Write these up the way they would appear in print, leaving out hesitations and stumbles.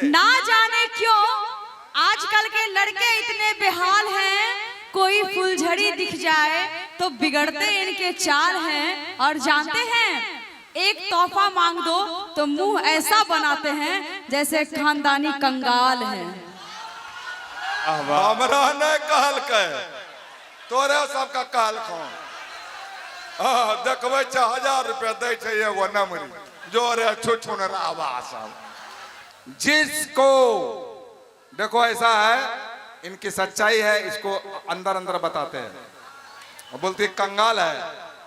ना जाने क्यों आजकल के लड़के इतने बेहाल हैं, कोई फुलझड़ी दिख जाए तो बिगड़ते इनके चाल हैं। और जानते हैं, एक तोहफा मांग दो तो मुंह ऐसा बनाते हैं जैसे खानदानी कंगाल है। हमरा ने कहल के तोरे सबका कहल खो देखबे 1000 रुपया दे छे एगो नमरी जोरे छुछुन रावा सब। जिसको देखो ऐसा है, इनकी सच्चाई है, इसको अंदर अंदर बताते हैं। बोलती है कंगाल है,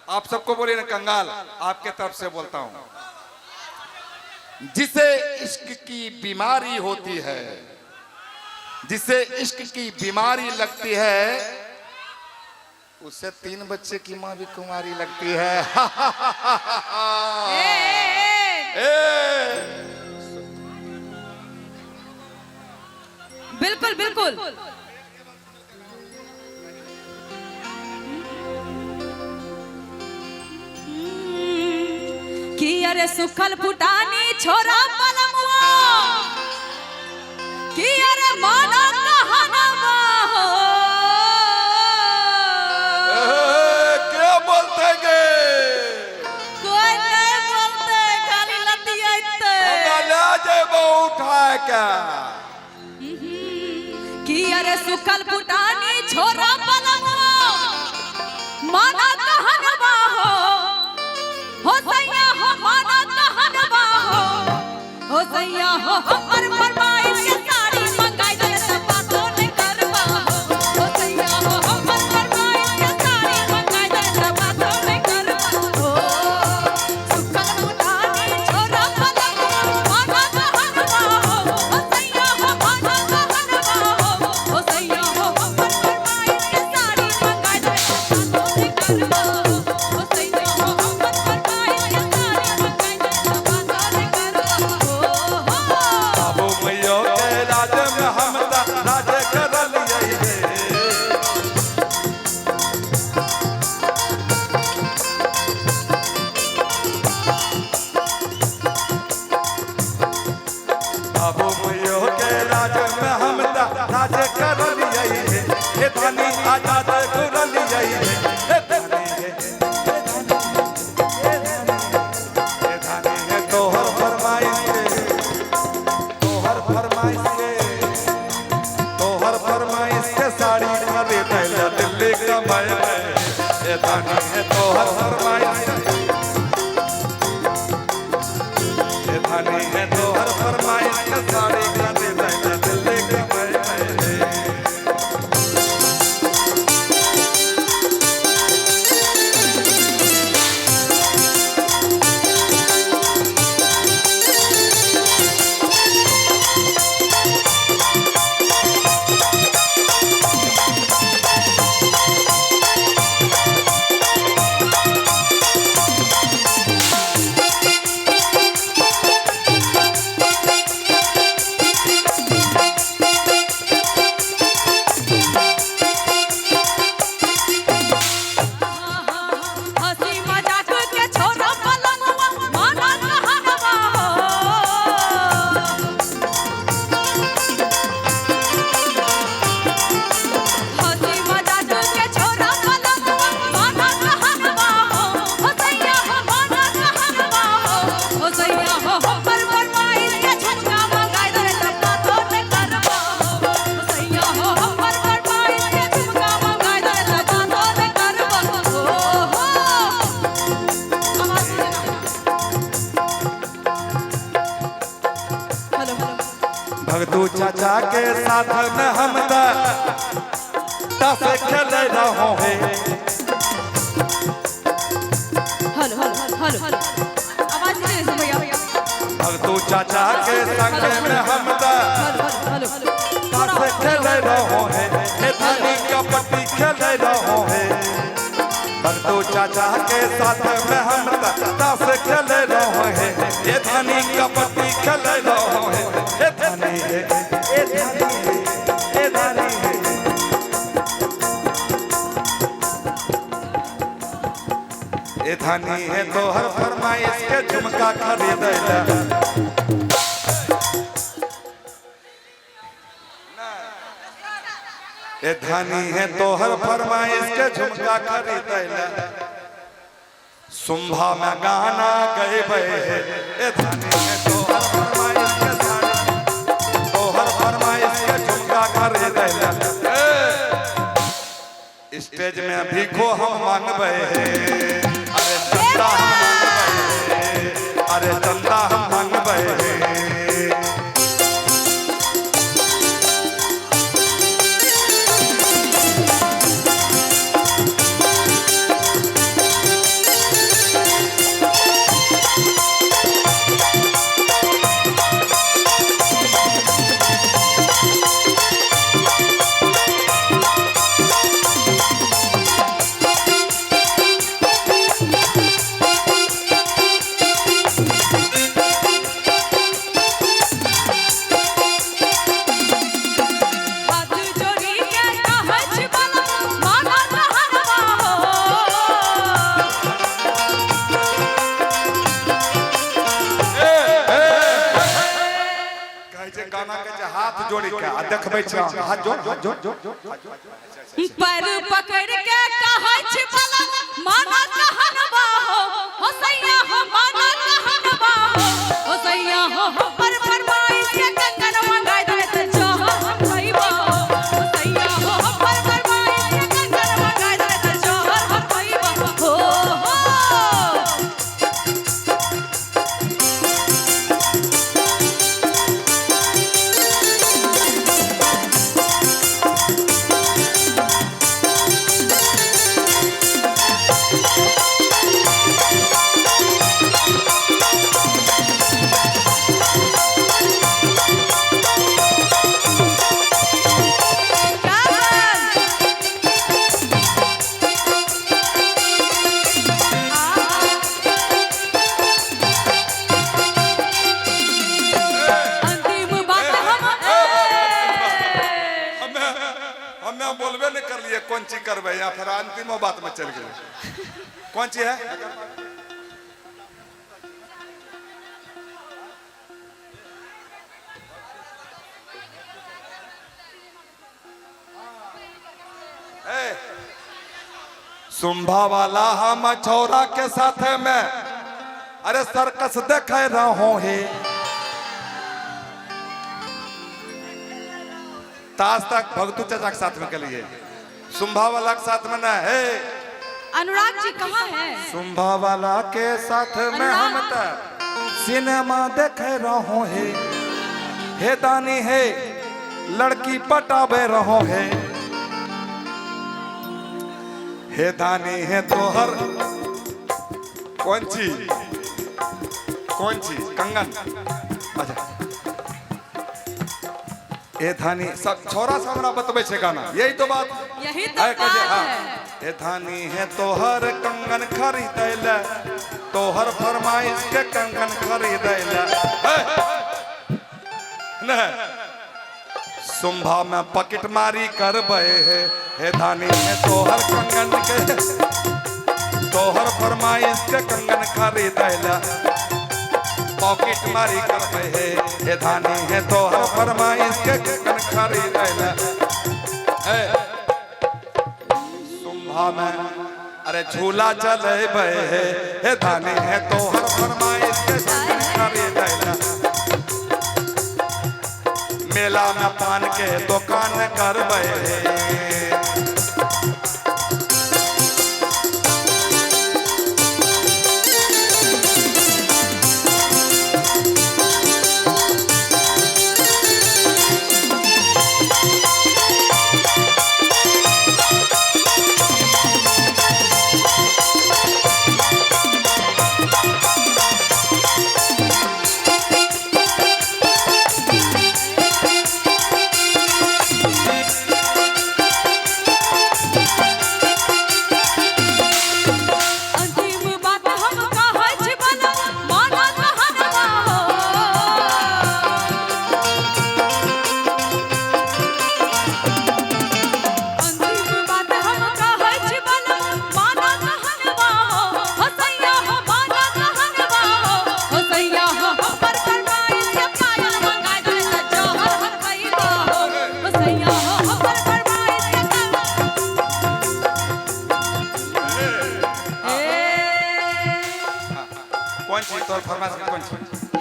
आप सबको बोलिए ना कंगाल, आपके तरफ से बोलता हूं। जिसे इश्क की बीमारी होती है, जिसे इश्क की बीमारी लगती है, उसे 3 बच्चे की मां भी कुमारी लगती है। बिल्कुल बिल्कुल। कि अरे सुखल फुटानी छोरा पलमुआ, कि अरे माना कहनवा हो। क्या बोलते गे? कोई नहीं बोलते, खाली लतियाते। ले जेबो उठा के। कि अरे सुखल फुटानी छोरा पलमुआ, माना कहनवा हो सैया हो, माना कहनवा हो सैया हो। हमर फरमाइश के साड़ी मंगाई दे सब बातों ने करवा हो सैया हो। हमर फरमाइश के साड़ी मंगाई दे सब बातों ने करवा हो। सुखल फुटानी छोरा पलमुआ, माना कहनवा हो सैया हो, माना कहनवा हो सैया हो। हमर फरमाइश के साड़ी मंगाई दे सब बातों ने करवा हो सैया हो। हमर फरमाइश के साड़ी मंगाई दे सब बातों ने करवा हो। बाबू मैयो के राज में हम राज करल यही बाबू मैयो के राज में हम राज करल यही हे धनी आजाद करल यही हे धनी है तोहर फरमाइश के साड़ी खरीद दिल्ली कमाए ये धनी है तोहर फरमाइश, ये धनी है तोहर फरमाइश के साड़ी खरीद दिल्ली कमाए। हंसी मजाक के छोरा पलमुआ, माना कहनवा हो। हंसी मजाक के छोरा पलमुआ, माना कहनवा हो सैया हो, माना कहनवा हो सैया हो। हमर फरमाइश के झुमका मंगाई दे सब बातों ने करवा हो सैया हो। हमर फरमाइश के झुमका मंगाई दे सब बातों ने करवा हो। हेलो भगतू चाचा के साथ में हम से खेल रहो है। हेलो हेलो हेलो, आवाज नहीं है भैया। भगतू चाचा के संग में हम हेलो से खेल रहो है, हे धनी कपटी खेल रहो है। भगतू चाचा के साथ में हम से खेल रहो है, ये धनी कपटी खेल रहो है। हे धनी है, हे धनी है, हे धनी है। ये धनी है तोहर फरमाइश के झुमका खरीद ए धानी है तोहर फरमाइश के झुमका खरीदैला सुंभा में गाना गए है। ए धानी है तोहर फरमाइश के साड़ी तोहर फरमाइश के झुमका खरीदैला स्टेज में भीखो हम मांगबे है। अरे चंदा हम मांगबे है। अरे चंदा हम मांगबे है। हाथ जोड़ के देखबै छ हाथ जोड़ पैर पकड़ के कहै छी बला माना कहनवा हो सैया हो माना कहनवा हो सैया हो पर फरमाइश के कंगन मंगाई दे त जोहर हम खइबो हो सैया हो पर फरमाइश के कंगन मंगाई दे त जोहर हम खइबो हो बोलबे नहीं कर लिए कौन चीज करबे या फिर अंतिम बात में चल गए कौन चीज है। सुंभा वाला हम छौरा के साथ में अरे सर्कस देखे रहो है ताज तक भगतू चाचा के साथ में के लिए सुंभा वाला के साथ में ना है। अनुराग जी कहाँ है। सुंभा वाला के साथ में हम सिनेमा देखे रहो है। हे दानी है लड़की पटाबे रहो है। हे दानी है तोहर कौन चीज कंगन अच्छा ए धानी सब छोरा से हमरा बतबे छे गाना यही तो बात यही तो बात है। ए धानी है तोहर कंगन खरीदैला तोहर फरमाइश के कंगन खरीदैला न सुंभा में पॉकेट मारी करबे है। हे धानी है तोहर कंगन के तोहर फरमाइश के कंगन खरीदैला पॉकेट मारी करबे है। हे धानी है तोहर फरमाइश के कंगन खरीदैला सुंभा में अरे झूला चलेबे है। हे धानी है तोहर फरमाइश के कंगन खरीदैला मेला में पान के दुकान करबे है।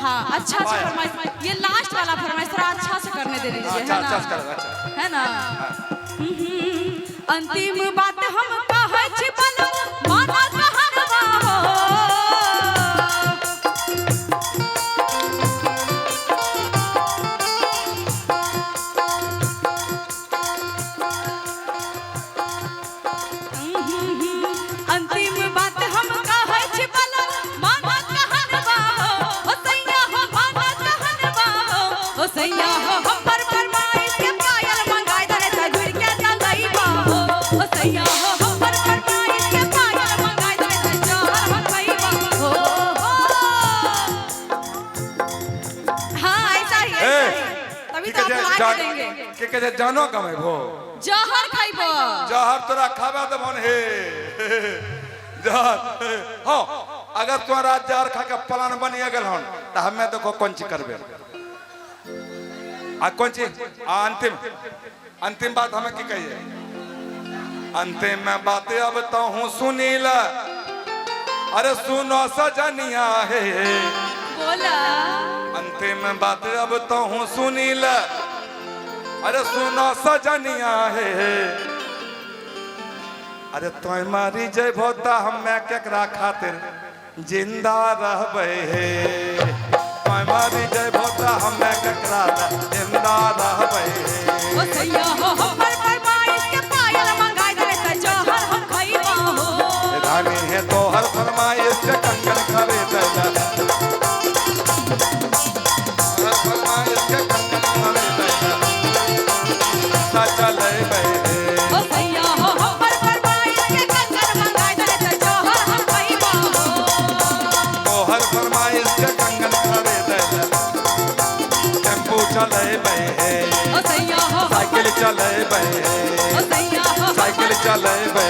हाँ अच्छा से फरमाइश, ये लास्ट वाला फरमाइश थोड़ा अच्छा से करने दे दीजिए, अच्छा है ना? अच्छा कर अच्छा है ना? अंतिम बात हम कहै छी बलम माना कहनवा हो। अंतिम बात हम कहै छी बलम माना कहनवा हो। हो सैया हो माना कहनवा हो। हो सैया हो हमर फरमाइश के पायल मंगाई दे त घुर के चलैबा हो। हो सैया हो हमर फरमाइश के पायल मंगाई दे त जहर हम खइबा हो। हाँ ऐसा ही तभी तो आप लाइक करेंगे। के कहे जानो कमे भो जहर खाइबो, जहर तोरा खावा दे मन हे जहर हो अगर तोरा जहर खा के प्लान बनिए गेल हन त हमें देखो कोन ची करबे आ कोन ची अंतिम अंतिम बात हमें की कहिए अंतिम में बात अब तो हूँ सुनील अरे सुनो सजनिया हे बोला अंतिम में बात अब तो हूँ सुनील अरे सुनो सजनिया हे अरे तोय मारी जय भोता हमें केकरा खातिर जिंदा रहबे हे तोय मारी जय भोता हमें केकरा जिंदा रहबे हे ओ सैया हो हमर फरमाइश के पायल मंगाई दे त जहर हम खइबा हो। रानी है तो हर फरमाइश के कंगन खरीद दे हर फरमाइश के कंगन खरीद दे चले बे ओ सैया हो हमर फरमाइश के कंगन मंगाई दे त जहर हम खइबा हो। तो हर फरमाइश के कंगन खरीद दे टेम्पू चले बे ओ सैया हो साइकिल चले बे ओ सैया हो साइकिल चले बे